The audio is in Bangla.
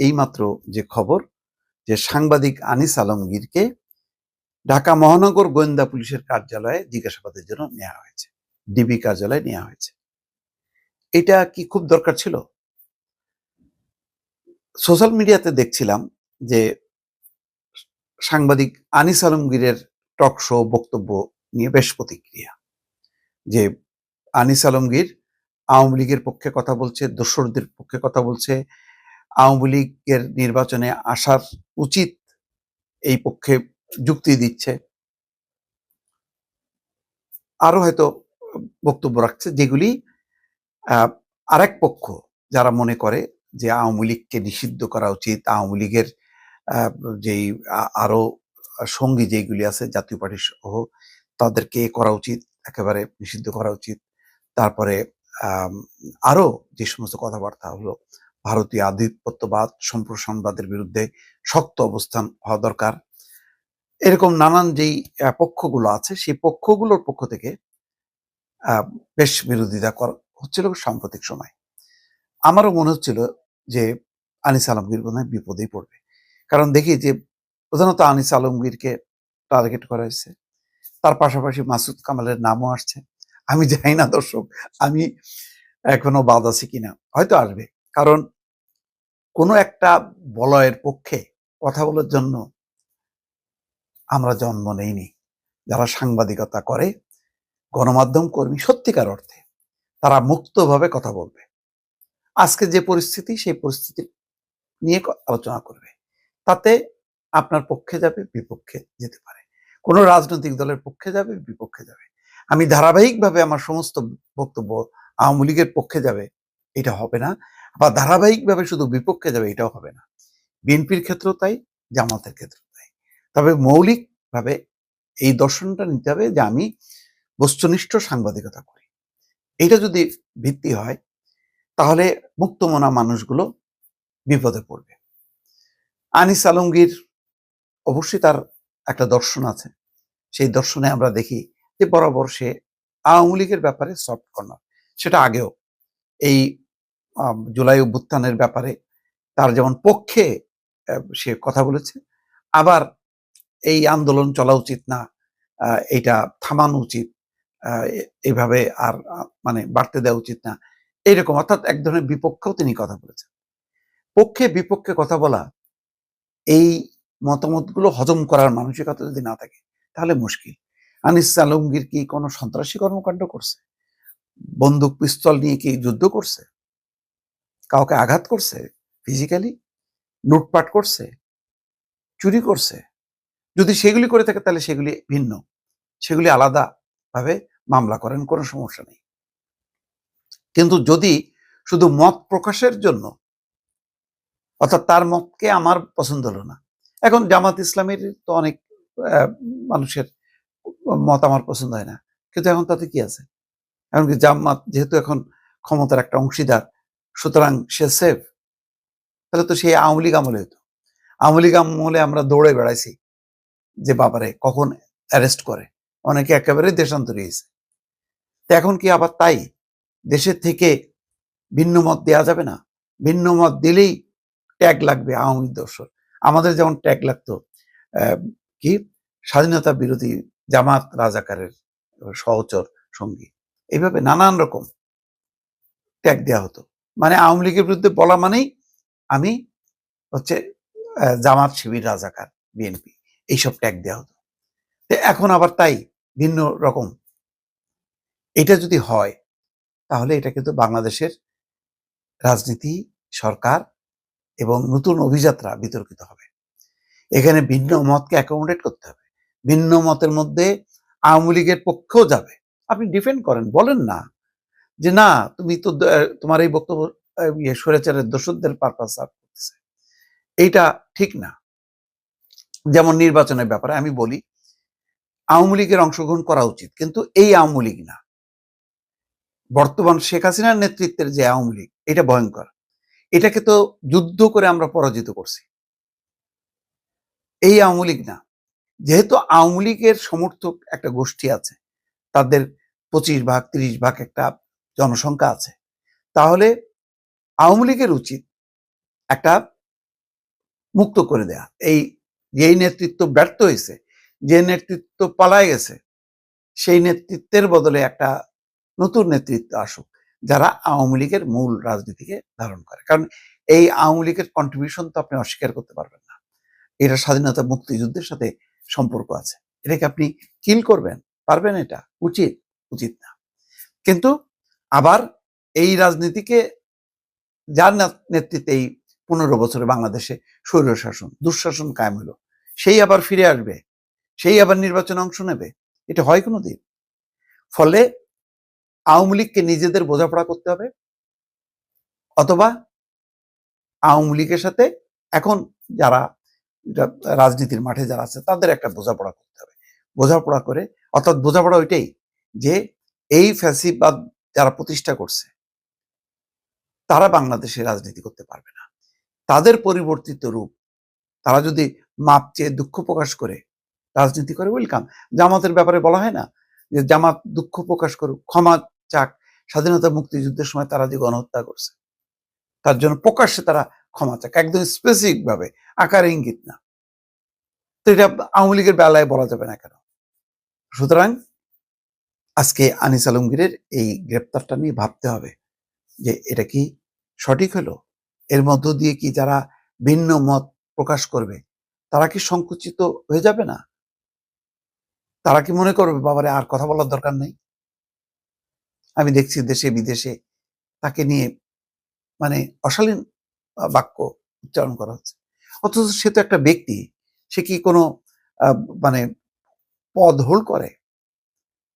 এইমাত্র যে খবর যে সাংবাদিক আনিস আলমগীরকে ঢাকা মহানগর গোয়েন্দা পুলিশের কার্যালয়ে জিজ্ঞাসাবাদের জন্য নেওয়া হয়েছে, ডিবি কার্যালয়ে নেওয়া হয়েছে। এটা কি খুব দরকার ছিল? সোশ্যাল মিডিয়াতে দেখছিলাম যে সাংবাদিক আনিস আলমগীরের টক শো বক্তব্য নিয়ে বেশ প্রতিক্রিয়া, যে আনিস আলমগীর আওয়ামী লীগের পক্ষে কথা বলছে, দোসরদের পক্ষে কথা বলছে, আওয়ামী লীগের নির্বাচনে আসার উচিত এই পক্ষে যুক্তি দিচ্ছে, আরো হয়তো বক্তব্য রাখছে যেগুলি আরেক পক্ষ যারা মনে করে যে আওয়ামী লীগকে নিষিদ্ধ করা উচিত, আওয়ামী লীগের যেই আরো সঙ্গী যেগুলি আছে জাতীয় পার্টি সহ তাদেরকে করা উচিত, একেবারে নিষিদ্ধ করা উচিত। তারপরে আরো যে সমস্ত কথাবার্তা হলো, ভারতীয় আধিপত্যবাদ সম্প্রসারণবাদের বিরুদ্ধে শক্ত অবস্থান হওয়া দরকার, এরকম নানান যেই পক্ষগুলো আছে সেই পক্ষগুলোর পক্ষ থেকে বেশ বিরোধিতা করা হচ্ছিল সাম্প্রতিক সময়। আমারও মনে হচ্ছিল যে আনিস আলমগীর বোধহয় বিপদেই পড়বে, কারণ দেখি যে প্রধানত আনিস আলমগীরকে টার্গেট করা হয়েছে, তার পাশাপাশি মাসুদ কামালের নামও আসছে। আমি জানি না দর্শক, আমি এখনো বাদ আছি কিনা, হয়তো আসবে, কারণ কোনো একটা বলয়ের পক্ষে কথা বলার জন্য আমরা জন্ম নেইনি। যারা সাংবাদিকতা করে, গণমাধ্যম কর্মী সত্যিকার অর্থে, তারা মুক্তভাবে কথা বলবে। আজকে যে পরিস্থিতি সেই পরিস্থিতি নিয়ে আলোচনা করবে, তাতে আপনার পক্ষে যাবে, বিপক্ষে যেতে পারে, কোনো রাজনৈতিক দলের পক্ষে যাবে, বিপক্ষে যাবে। আমি ধারাবাহিকভাবে আমার সমস্ত বক্তব্য আওয়ামী লীগের পক্ষে যাবে এটা হবে না, বা ধারাবাহিকভাবে শুধু বিপক্ষে যাবে এটাও হবে না। বিএনপির ক্ষেত্রেও তাই, জামাতের ক্ষেত্রেও তাই। তবে মৌলিকভাবে এই দর্শনটা নিতে হবে যে আমি বস্তুনিষ্ঠ সাংবাদিকতা করি। এটা যদি ভিত্তি হয় তাহলে মুক্তমনা মানুষগুলো বিপদে পড়বে। আনিস আলমগীর অবশ্যই তার একটা দর্শন আছে, সেই দর্শনে আমরা দেখি যে বরাবর সে আওয়ামী লীগের ব্যাপারে সফট কর্নার, সেটা আগেও এই জুলাই অভ্যুত্থানের ব্যাপারে তার যেমন পক্ষে সে কথা বলেছে, আবার এই আন্দোলন চলা উচিত না, এটা থামানো উচিত, এইভাবে আর মানে বাড়তে দেওয়া উচিত না, এইরকম, অর্থাৎ এক ধরনের বিপক্ষেও তিনি কথা বলেছেন। পক্ষে বিপক্ষে কথা বলা, এই মতামতগুলো হজম করার মানসিকতা যদি না থাকে তাহলে মুশকিল। আনিস আলমগীর কি কোনো সন্ত্রাসী কর্মকাণ্ড করছে? বন্দুক পিস্তল নিয়ে কি যুদ্ধ করছে? কাউকে আঘাত করছে ফিজিক্যালি? লুটপাট করছে? চুরি করছে? যদি সেগুলি করে থাকে তাহলে সেগুলি ভিন্ন, সেগুলি আলাদা ভাবে মামলা করেন, কোনো সমস্যা নেই। কিন্তু যদি শুধু মত প্রকাশের জন্য, অর্থাৎ তার মতকে আমার পছন্দ হলো না, এখন জামাত ইসলামের তো অনেক মানুষের মত আমার পছন্দ হয় না, কিন্তু এখন তাতে কি আছে? এমনকি জামাত যেহেতু এখন ক্ষমতার একটা অংশীদার, সুতরাং সে সেফ। তাহলে তো সেই আওয়ামী লীগ আমলে হতো। আওয়ামী লীগ আমলে আমরা দৌড়ে বেড়াইছি যে বাবারে কখন অ্যারেস্ট করে, অনেকে একেবারে দেশান্তরী হয়েছে। তো এখন কি আবার তাই? দেশের থেকে ভিন্ন মত দেওয়া যাবে না? ভিন্ন মত দিলেই ট্যাগ লাগবে আওয়ামী দর্শক। আমাদের যেমন ট্যাগ লাগতো কি স্বাধীনতা বিরোধী জামাত রাজাকারের সহচর সঙ্গী, এইভাবে নানান রকম ট্যাগ দেওয়া হতো। মানে আওয়ামী লীগের বিরুদ্ধে বলা মানেই আমি হচ্ছে জামাত শিবির রাজাকার বিএনপি, এইসব ট্যাগ দেওয়া হতো। এখন আবার তাই ভিন্ন রকম। এটা যদি হয় তাহলে এটা কিন্তু বাংলাদেশের রাজনীতি, সরকার এবং নতুন অভিযাত্রা বিতর্কিত হবে। এখানে ভিন্ন মতকে অ্যাকোমোডেট করতে হবে। ভিন্ন মতের মধ্যে আওয়ামী লীগের পক্ষেও যাবে। আপনি ডিফেন্ড করেন, বলেন না যে না তুমি তো তোমার এই বক্তব্য স্বৈরাচারের দোষরদের পারপাস সার্ভ করতেছে, এইটা ঠিক না। যেমন নির্বাচনের ব্যাপারে আমি বলি আওয়ামী লীগের অংশগ্রহণ করা উচিত, কিন্তু এই আওয়ামী লীগ না, বর্তমান শেখ হাসিনার নেতৃত্বের যে আওয়ামী লীগ, এটা ভয়ঙ্কর। এটাকে তো যুদ্ধ করে আমরা পরাজিত করছি, এই আওয়ামী লীগ না। যেহেতু আওয়ামী লীগের সমর্থক একটা গোষ্ঠী আছে, তাদের 25 ভাগ 30 ভাগ একটা জনসংখ্যা আছে, তাহলে আওয়ামী লীগের উচিত একটা মুক্ত করে দেয়া। যেই নেতৃত্ব ব্যর্থ হয়েছে, যে নেতৃত্ব পালায় গেছে, সেই নেতৃত্বের বদলে একটা নতুন নেতৃত্ব আসুক, যারা আওয়ামী লীগের মূল রাজনীতিকে ধারণ করে। কারণ এই আওয়ামী লীগের কন্ট্রিবিউশন তো আপনি অস্বীকার করতে পারবেন না। এটা স্বাধীনতা মুক্তিযুদ্ধের সাথে সম্পর্ক আছে। এটাকে আপনি কিল করবেন? পারবেন এটা? উচিত না। কিন্তু আবার এই রাজনীতিকে যার নেতৃত্বে এই ১৫ বছরে বাংলাদেশে স্বৈরশাসন, দুঃশাসন কায়েম হলো, সেই আবার ফিরে আসবে, সেই আবার নির্বাচনে অংশ নেবে? এটা হয় কোনোদিন? ফলে আওয়ামী লীগকে নিজেদের বোঝাপড়া করতে হবে, অথবা আওয়ামী লীগের সাথে এখন যারা রাজনীতির মাঠে যারা আছে তাদের একটা বোঝাপড়া করতে হবে। বোঝাপড়া করে, অর্থাৎ বোঝাপড়া ওইটাই যে এই ফ্যাসিবাদ যারা প্রতিষ্ঠা করছে তারা বাংলাদেশে রাজনীতি করতে পারবে না। তাদের পরিবর্তিত রূপ, তারা যদি মাপ চেয়ে দুঃখ প্রকাশ করে রাজনীতি করে, ওয়েলকাম। জামাতের ব্যাপারে বলা হয় না যে জামাত দুঃখ প্রকাশ করুক, ক্ষমা চাক, স্বাধীনতা মুক্তিযুদ্ধের সময় তারা যে গণহত্যা করছে তার জন্য প্রকাশ্যে তারা ক্ষমা চাক, একদম স্পেসিফিক ভাবে, আকার ইঙ্গিত না। তো এটা আওয়ামী লীগের বেলায় বলা যাবে না কেন? সুতরাং আজকে আনিস আলমগীরের এই গ্রেপ্তারটা নিয়ে ভাবতে হবে যে এটা কি সঠিক হলো? এর মধ্য দিয়ে কি যারা ভিন্ন মত প্রকাশ করবে তারা কি সংকুচিত হয়ে যাবে না? তারা কি মনে করবে বাবারে আর কথা বলার দরকার নেই? আমি দেখছি দেশে বিদেশে তাকে নিয়ে মানে অশালীন বাক্য উচ্চারণ করা হচ্ছে। অথচ সে তো একটা ব্যক্তি, সে কি কোনো মানে পদ হোল্ড করে?